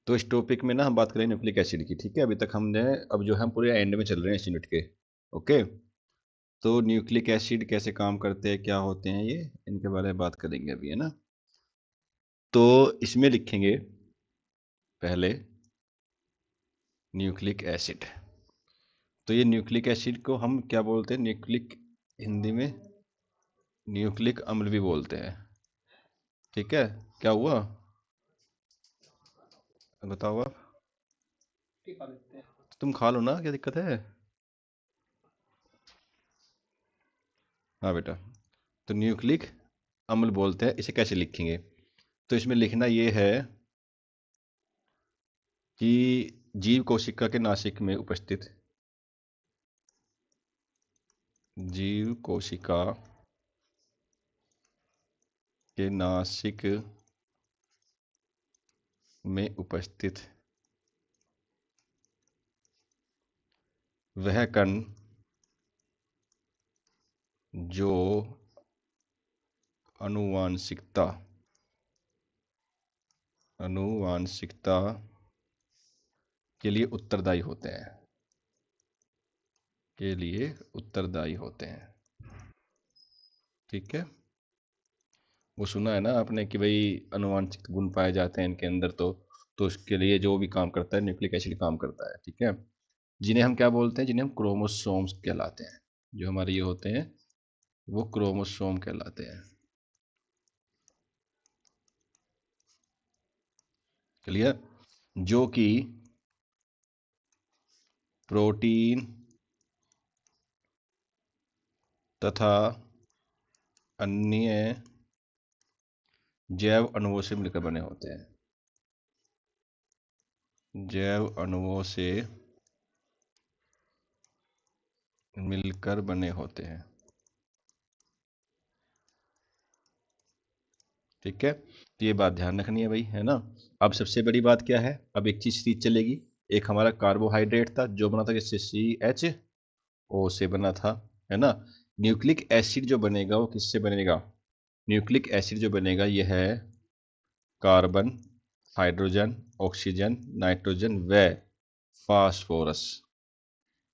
तो इस टॉपिक में ना हम बात करें न्यूक्लिक एसिड की, ठीक है। अभी तक हमने, अब जो है हम पूरे एंड में चल रहे हैं इस यूनिट के। ओके, तो न्यूक्लिक एसिड कैसे काम करते हैं, क्या होते हैं ये, इनके बारे में बात करेंगे अभी, है ना। तो इसमें लिखेंगे पहले न्यूक्लिक एसिड। तो ये न्यूक्लिक एसिड को हम क्या बोलते हैं, न्यूक्लिक, हिंदी में न्यूक्लिक अम्ल भी बोलते हैं, ठीक है। क्या हुआ बताओ आप। तुम खा लो ना, क्या दिक्कत है। हाँ बेटा, तो न्यूक्लिक अम्ल बोलते हैं, इसे कैसे लिखेंगे। तो इसमें लिखना ये है कि जीव कोशिका के नासिक में उपस्थित, जीव कोशिका के नासिक में उपस्थित वह कण जो आनुवांशिकता आनुवांशिकता के लिए उत्तरदायी होते हैं, के लिए उत्तरदायी होते हैं, ठीक है। वो सुना है ना आपने कि भाई आनुवांशिक गुण पाए जाते हैं इनके अंदर, तो उसके लिए जो भी काम करता है न्यूक्लिक एसिड काम करता है, ठीक है। जिन्हें हम क्या बोलते हैं, जिन्हें हम क्रोमोसोम्स कहलाते हैं। जो हमारे ये होते हैं वो क्रोमोसोम कहलाते हैं। क्लियर। जो कि प्रोटीन तथा अन्य जैव अणुओं से मिलकर बने होते हैं, जैव अणुओं से मिलकर बने होते हैं, ठीक है। तो ये बात ध्यान रखनी है भाई, है ना। अब सबसे बड़ी बात क्या है, अब एक चीज चलेगी। एक हमारा कार्बोहाइड्रेट था जो बना था किससे, CHO से बना था, है ना। न्यूक्लिक एसिड जो बनेगा वो किससे बनेगा, न्यूक्लिक एसिड जो बनेगा ये है कार्बन, हाइड्रोजन, ऑक्सीजन, नाइट्रोजन व फास्फोरस,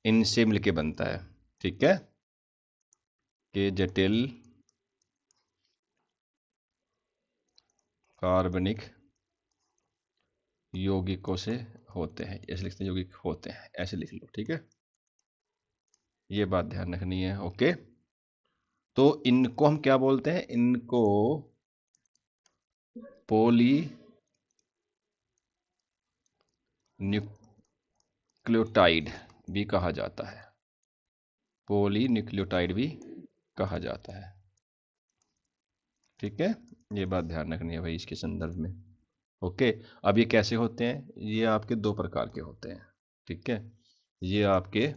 इनसे मिलके बनता है, ठीक है। के जटिल कार्बनिक यौगिकों से होते हैं, ऐसे लिखते हैं, यौगिक होते हैं, ऐसे लिख लो, ठीक है। ये बात ध्यान रखनी है, ओके। तो इनको हम क्या बोलते हैं, इनको पोली न्यूक्लियोटाइड भी कहा जाता है, पोली न्यूक्लियोटाइड भी कहा जाता है, ठीक है। ये बात ध्यान रखनी है भाई इसके संदर्भ में, ओके। अब ये कैसे होते हैं, ये आपके दो प्रकार के होते हैं, ठीक है। ये आपके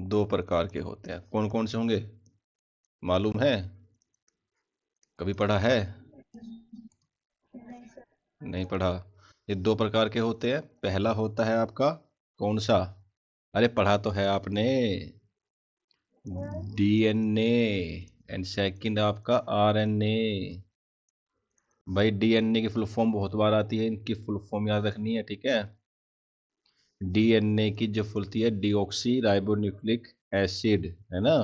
दो प्रकार के होते हैं, कौन कौन से होंगे मालूम है, कभी पढ़ा है, नहीं पढ़ा। ये दो प्रकार के होते हैं, पहला होता है आपका कौन सा, अरे पढ़ा तो है आपने, DNA, एंड सेकंड आपका RNA। भाई DNA की फुल फॉर्म बहुत बार आती है, इनकी फुल फॉर्म याद रखनी है, ठीक है। DNA की जो फुल होती है डीऑक्सी राइबोन्यूक्लिक एसिड, है ना।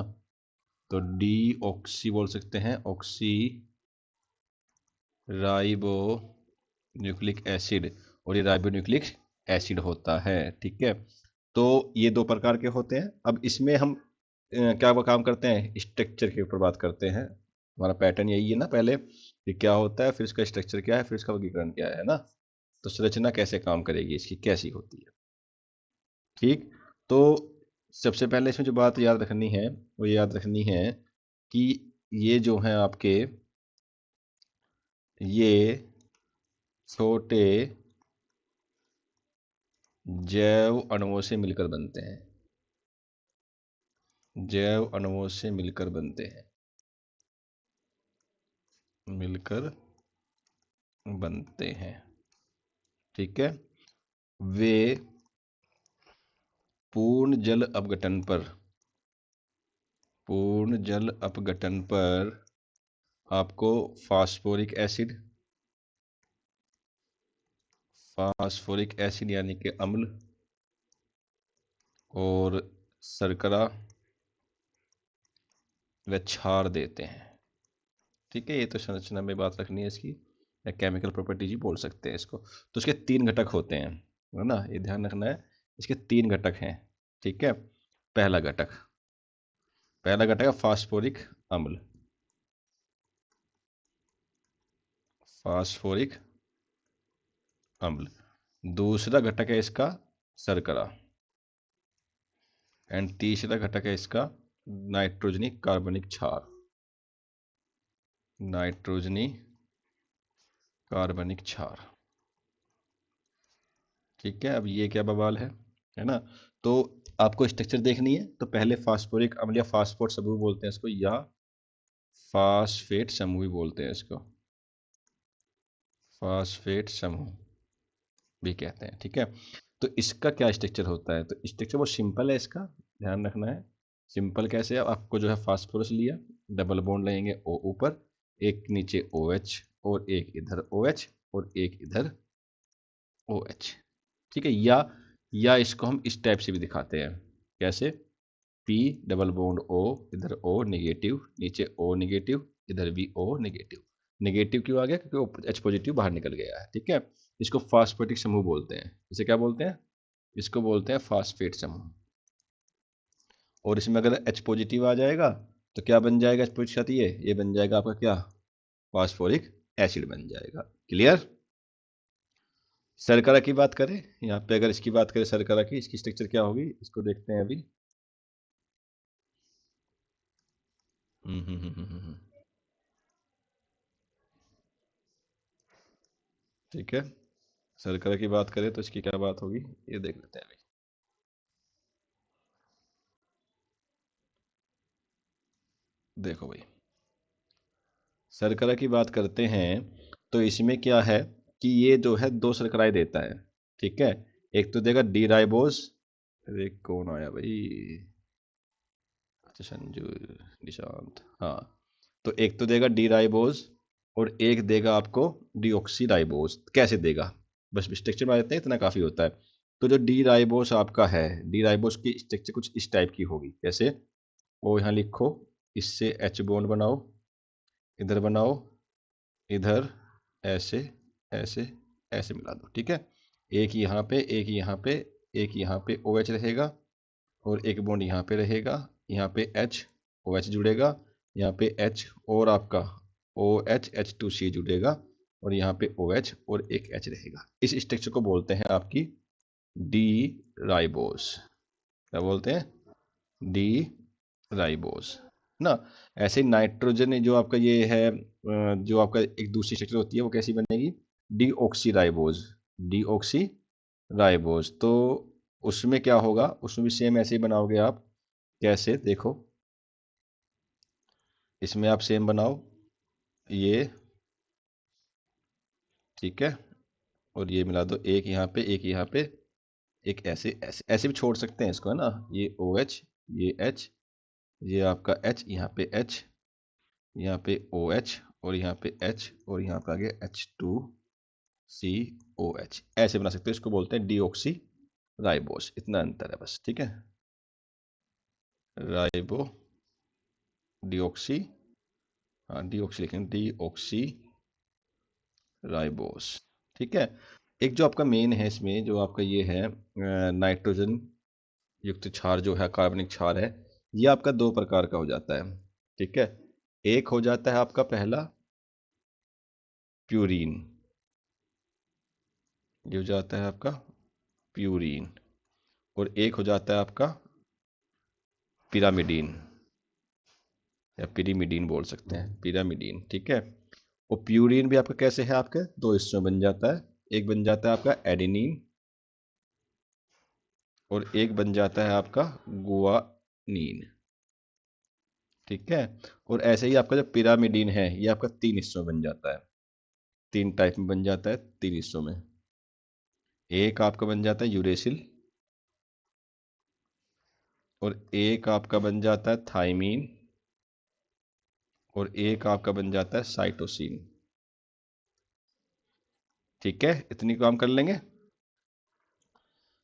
तो डीऑक्सी बोल सकते हैं, ऑक्सी राइबो न्यूक्लिक एसिड, और ये राइबोन्यूक्लिक एसिड होता है, ठीक है। तो ये दो प्रकार के होते हैं। अब इसमें हम क्या वो काम करते हैं, स्ट्रक्चर के ऊपर बात करते हैं। हमारा पैटर्न यही है ना, पहले ये क्या होता है, फिर इसका स्ट्रक्चर क्या है, फिर इसका वर्गीकरण क्या है ना। तो संरचना कैसे काम करेगी इसकी, कैसी होती है, ठीक। तो सबसे पहले इसमें जो बात याद रखनी है वो याद रखनी है कि ये जो है आपके, ये छोटे जैव अणुओं से मिलकर बनते हैं, जैव अणुओं से मिलकर बनते हैं, मिलकर बनते हैं, ठीक है। वे पूर्ण जल अपघटन पर, पूर्ण जल अपघटन पर आपको फास्फोरिक एसिड फास्फोरिक एसिड यानी कि अम्ल और शर्करा व क्षार देते हैं। ठीक है, ये तो संरचना में बात रखनी है इसकी, या केमिकल प्रॉपर्टीज ही बोल सकते हैं इसको। तो इसके 3 घटक होते हैं, है ना, ये ध्यान रखना है। इसके 3 घटक हैं। ठीक है, पहला घटक है फास्फोरिक अम्ल, फास्फोरिक अम्ल। दूसरा घटक है इसका शर्करा, एंड तीसरा घटक है इसका नाइट्रोजनी कार्बनिक क्षार, नाइट्रोजनी कार्बनिक क्षार। ठीक है, अब ये क्या बवाल है ना। तो आपको स्ट्रक्चर देखनी है, तो पहले फास्फोरिक अम्ल या फास्फोट समूह बोलते हैं इसको, या फास्फेट समूह भी बोलते हैं इसको, फास्फेट समूह भी कहते हैं। ठीक है, तो इसका क्या स्ट्रक्चर होता है, तो स्ट्रक्चर बहुत सिंपल है इसका, ध्यान रखना है। सिंपल कैसे है, आपको जो है फास्फोरस लिया, डबल बॉन्ड लेंगे ओ ऊपर, एक नीचे ओ एच, और एक इधर ओ एच, और एक इधर ओ एच। ठीक है, या इसको हम इस टाइप से भी दिखाते हैं, कैसे, पी डबल बॉन्ड ओ, इधर ओ नेगेटिव, नीचे ओ नेगेटिव, इधर भी ओ नेगेटिव। नेगेटिव क्यों आ गया, क्योंकि एच पॉजिटिव बाहर निकल गया है। ठीक है, इसको फास्फेटिक समूह बोलते हैं। इसे क्या बोलते हैं, इसको बोलते हैं फास्फेट समूह। और इसमें अगर एच पॉजिटिव आ जाएगा तो क्या बन जाएगा, एच पॉजिटिव साथ ये बन जाएगा आपका क्या, फास्फोरिक एसिड बन जाएगा। क्लियर। शर्करा की बात करें, यहाँ पे अगर इसकी बात करें शर्करा की, इसकी स्ट्रक्चर क्या होगी, इसको देखते हैं अभी। ठीक है, शर्करा की बात करें तो इसकी क्या बात होगी, ये देख लेते हैं अभी। देखो भाई, शर्करा की बात करते हैं तो इसमें क्या है कि ये जो है 2 शर्कराएं देता है। ठीक है, एक तो देगा डी राइबोस, अरे कौन आया भाई, अच्छा संजू, निशांत, हाँ। तो एक तो देगा डी राइबोस, और एक देगा आपको डीऑक्सी राइबोस। कैसे देगा, बस स्ट्रक्चर में आ जाते हैं, इतना काफ़ी होता है। तो जो डी राइबोस आपका है, डी राइबोस की स्ट्रक्चर कुछ इस टाइप की होगी, कैसे, वो यहाँ लिखो, इससे एच बॉन्ड बनाओ, इधर बनाओ, इधर, ऐसे, ऐसे, ऐसे मिला दो। ठीक है, एक यहाँ पे, एक यहाँ पे, एक यहाँ पे ओ OH रहेगा, और एक बॉन्ड यहाँ पे रहेगा, यहाँ पे एच, ओ OH जुड़ेगा, यहाँ पे एच, और आपका ओ एच H2C जुड़ेगा, और यहाँ पे ओ OH और एक एच रहेगा। इस स्ट्रक्चर को बोलते हैं आपकी डी राइबोस। क्या बोलते हैं, डी राइबोस ना। ऐसे नाइट्रोजन जो आपका ये है, जो आपका एक दूसरी स्ट्रक्चर होती है, वो कैसी बनेगी, डीऑक्सी राइबोस, डीऑक्सी राइबोस। तो उसमें क्या होगा, उसमें भी सेम ऐसे ही बनाओगे आप, कैसे, देखो, इसमें आप सेम बनाओ ये, ठीक है, और ये मिला दो, एक यहाँ पे, एक यहाँ पे, एक ऐसे, ऐसे ऐसे भी छोड़ सकते हैं इसको, है ना, ये ओ OH, ये H, ये आपका H, यहाँ पे H, यहाँ पे ओ OH, और यहाँ पे H, और यहाँ पे आगे H2COH, ऐसे बना सकते हैं। इसको बोलते हैं डीऑक्सी राइबोस। इतना अंतर है बस। ठीक है, राइबो, डीऑक्सी, हाँ डीऑक्सी लिखेंगे, डीऑक्सी राइबोस। ठीक है, एक जो आपका मेन है इसमें, जो आपका ये है नाइट्रोजन युक्त क्षार जो है, कार्बनिक क्षार है, ये आपका 2 प्रकार का हो जाता है। ठीक है, एक हो जाता है आपका पहला प्यूरीन, ये हो जाता है आपका प्यूरीन, और एक हो जाता है आपका पिरामिडीन, या पिरीमिडीन बोल सकते हैं, पिरामिडीन। ठीक है, और प्यूरीन भी आपका कैसे है, आपके 2 हिस्सों में बन जाता है। एक बन जाता है आपका एडेनिन, और एक बन जाता है आपका गुआनीन। ठीक है, और ऐसे ही आपका जो पिरामिडीन है, ये आपका 3 हिस्सों में बन जाता है, 3 टाइप में बन जाता है, 3 हिस्सों में। एक आपका बन जाता है यूरेसिल, और एक आपका बन जाता है थाइमीन, और एक आपका बन जाता है साइटोसिन। ठीक है, इतनी काम कर लेंगे।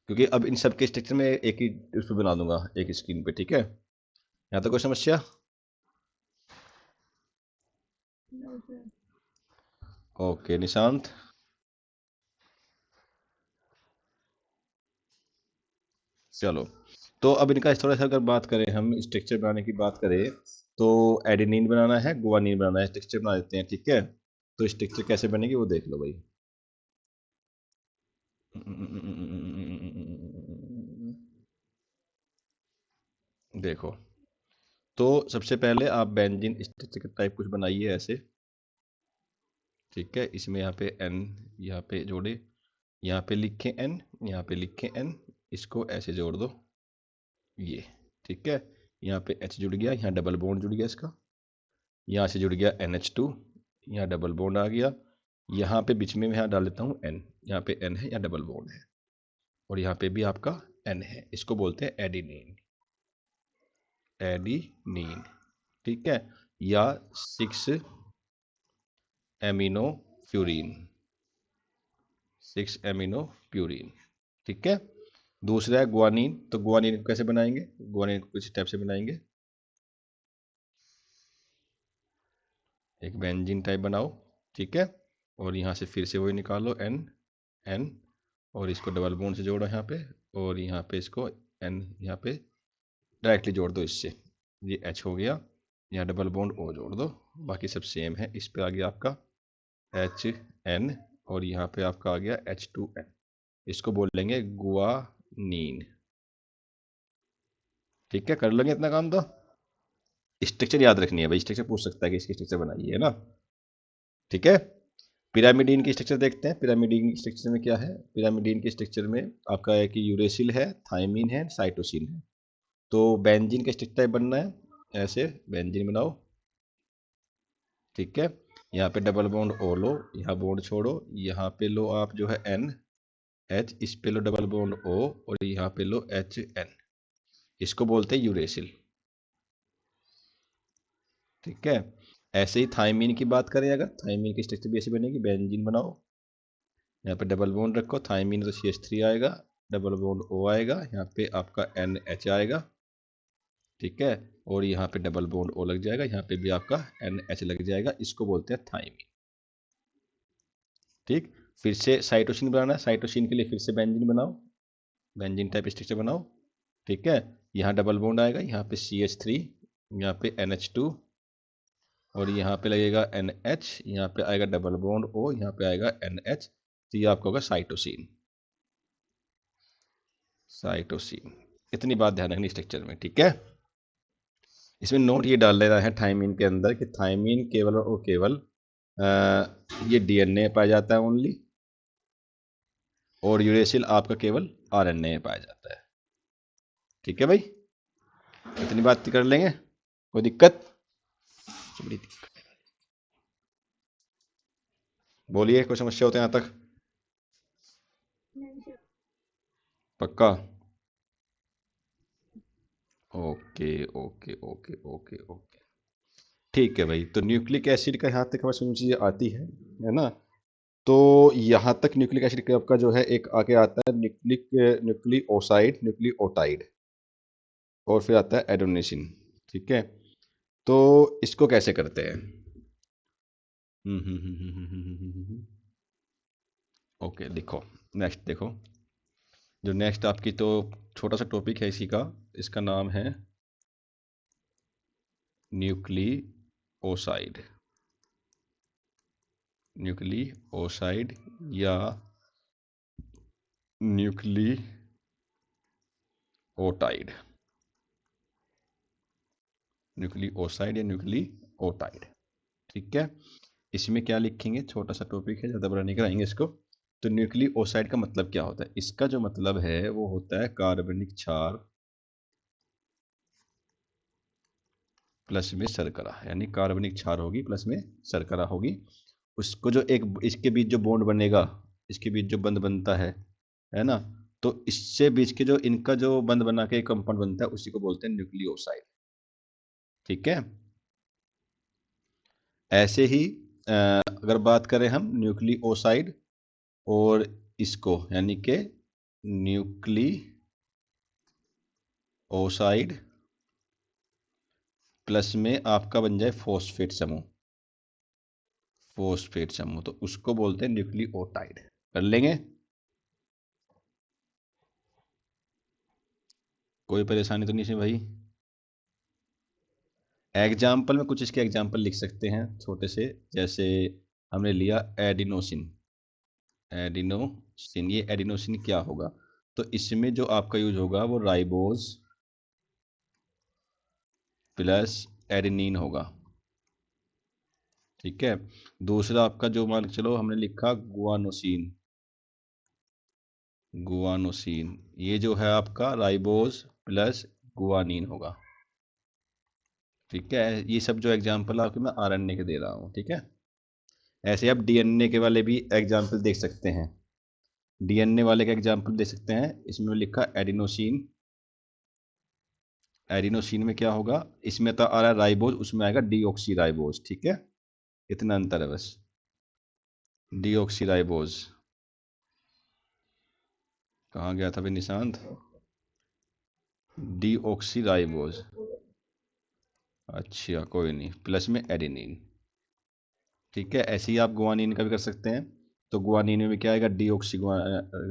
क्योंकि अब इन सब के स्ट्रक्चर में एक ही उस पर बना दूंगा, एक स्क्रीन पे। ठीक है, यहाँ तक कोई समस्या? ओके निशांत। चलो, तो अब इनका थोड़ा सा अगर बात करें, हम स्ट्रक्चर बनाने की बात करें, तो एडेनिन बनाना है, गुआनिन बनाना है, स्ट्रक्चर बना देते हैं। ठीक है, तो स्ट्रक्चर कैसे बनेगी वो देख लो भाई। देखो, तो सबसे पहले आप बेंजीन स्ट्रक्चर का टाइप कुछ बनाइए ऐसे। ठीक है, इसमें यहाँ पे n यहाँ पे जोड़े, यहाँ पे लिखें n, यहाँ पे लिखें n, इसको ऐसे जोड़ दो ये। ठीक है, यहाँ पे H जुड़ गया, यहाँ डबल बॉन्ड जुड़ गया इसका, यहाँ से जुड़ गया NH2, यहाँ डबल बॉन्ड आ गया, यहाँ पे बीच में मैं यहाँ डाल देता हूँ n, यहाँ पे n है, यहाँ डबल बॉन्ड है, और यहाँ पे भी आपका n है। इसको बोलते हैं एडिनिन, एडिनिन। ठीक है, या 6 एमिनो प्यूरिन, 6 एमिनो प्यूरिन। ठीक है, दूसरा है गुआनिन। तो गुआनिन को कैसे बनाएंगे? गुआनिन को कुछ टाइप से बनाएंगे, एक बेंजीन टाइप बनाओ। ठीक है, और यहाँ से फिर से वही निकालो n, n, और इसको डबल बॉन्ड से जोड़ो यहाँ पे, और यहाँ पे इसको n यहाँ पे डायरेक्टली जोड़ दो इससे, ये H हो गया, यहाँ डबल बॉन्ड O जोड़ दो, बाकी सब सेम है। इस पे आ गया आपका HN, और यहाँ पे आपका आ गया H2N, इसको बोल लेंगे गुआनीन। ठीक है, कर लेंगे इतना काम। तो स्ट्रक्चर याद रखनी है भाई, स्ट्रक्चर पूछ सकता है कि इसकी स्ट्रक्चर बनाइए, है ना। ठीक है, पिरामिडीन की स्ट्रक्चर देखते हैं। पिरामिडीन की स्ट्रक्चर में क्या है? पिरामिडीन के स्ट्रक्चर में आपका है कि यूरेसिल है, थायमीन है, साइटोसिन है। तो बेंजीन का स्ट्रक्चर टाइप बनना है, ऐसे बेंजीन बनाओ। ठीक है, यहाँ पे डबल बॉन्ड ओ लो, यहाँ बॉन्ड छोड़ो, यहाँ पे लो आप जो है एन एच, इस पे लो डबल बॉन्ड ओ, और यहाँ पे लो एच एन, इसको बोलते हैं यूरेसिल। ठीक है, ऐसे ही थायमीन की बात करें, अगर थायमीन की स्ट्रक्चर भी ऐसे बनेगी, बेंजीन बनाओ, यहाँ पे डबल बॉन्ड रखो, थायमीन तो CH3 आएगा, डबल बॉन्ड O आएगा, यहाँ पे आपका NH आएगा। ठीक है, और यहाँ पे डबल बॉन्ड O लग जाएगा, यहाँ पे भी आपका NH लग जाएगा, इसको बोलते हैं थायमीन। ठीक, फिर से साइटोसिन बनाना है, साइटोसिन के लिए फिर से बेंजीन बनाओ, बेंजीन टाइप स्ट्रक्चर बनाओ। ठीक है, यहाँ डबल बॉन्ड आएगा, यहाँ पे CH3, यहाँ पे NH2, और यहाँ पे लगेगा NH, यहाँ पे आएगा डबल बॉन्ड O, यहाँ पे आएगा NH, तो ये आपका होगा साइटोसिन। साइटोसिन, इतनी बात ध्यान रखनी स्ट्रक्चर में। ठीक है, इसमें नोट ये डाल देना है थायमीन के अंदर कि थायमीन केवल और केवल ये DNA पाया जाता है ओनली, और यूरेसिल आपका केवल RNA में पाया जाता है। ठीक है भाई, इतनी बात कर लेंगे, कोई दिक्कत? बोलिए, कोई समस्या होता है यहाँ तक? पक्का? Okay okay okay okay okay, ठीक है भाई। तो न्यूक्लिक एसिड का यहाँ तक हमें समझ चीज़ें आती है ना। तो यहाँ तक न्यूक्लिक एसिड का आपका जो है एक आगे आता है न्यूक्लियोसाइड, न्यूक्लियोटाइड, और फिर आता है एडेनोसिन। ठीक है, तो इसको कैसे करते हैं? ओके, देखो नेक्स्ट, देखो जो नेक्स्ट आपकी तो छोटा सा टॉपिक है इसी का, इसका नाम है न्यूक्लियोसाइड, न्यूक्लियोसाइड या न्यूक्लियोटाइड, न्यूक्लियोसाइड या न्यूक्लियोटाइड। ठीक है, इसमें क्या लिखेंगे, छोटा सा टॉपिक है, ज़्यादा बड़ा नहीं कराएंगे इसको। तो न्यूक्लियोसाइड का मतलब क्या होता है? इसका जो मतलब है वो होता है कार्बनिक क्षार प्लस में शर्करा, यानी कार्बनिक क्षार होगी प्लस में शर्करा होगी। उसको जो एक इसके बीच जो बॉन्ड बनेगा, इसके बीच जो बंध बनता है ना, तो इससे बीच के जो इनका जो बंध बना के कंपाउंड बनता है, उसी को बोलते हैं न्यूक्लियोसाइड। ठीक है, ऐसे ही अगर बात करें हम न्यूक्लियोसाइड और इसको, यानी कि न्यूक्लियोसाइड प्लस में आपका बन जाए फॉस्फेट समूह, फॉस्फेट समूह, तो उसको बोलते हैं न्यूक्लियोटाइड। कर लेंगे, कोई परेशानी तो नहीं है भाई। एग्जाम्पल में कुछ इसके एग्जाम्पल लिख सकते हैं छोटे से, जैसे हमने लिया एडिनोसिन, एडिनोसिन, ये एडिनोसिन क्या होगा, तो इसमें जो आपका यूज होगा वो राइबोज प्लस एडेनिन होगा, ठीक है। दूसरा आपका जो मान के चलो हमने लिखा गुआनोसिन, गुआनोसिन, ये जो है आपका राइबोज प्लस गुआनिन होगा, ठीक है। ये सब जो एग्जाम्पल आपके मैं आरएनए के दे रहा हूँ, ठीक है। ऐसे आप डीएनए के वाले भी एग्जाम्पल देख सकते हैं, डीएनए वाले का एग्जाम्पल दे सकते हैं। इसमें लिखा एडिनोसिन, एडिनोसिन में क्या होगा, इसमें तो आ रहा है राइबोज, उसमें आएगा डीऑक्सी राइबोज, ठीक है। इतना अंतर है बस, डीऑक्सी राइबोज। कहाँ गया था भाई निशांत, डीऑक्सी राइबोज, अच्छा कोई नहीं, प्लस में एडेनिन, ठीक है। ऐसे ही आप गुआनिन का भी कर सकते हैं, तो गुआनिन में भी क्या आएगा, डीऑक्सी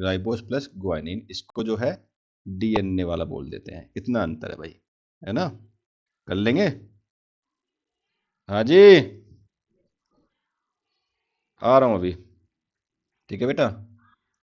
राइबोज प्लस गुआनिन, इसको जो है डीएनए वाला बोल देते हैं। इतना अंतर है भाई, है ना। कर लेंगे, हाँ जी, आ रहा हूँ अभी, ठीक है बेटा।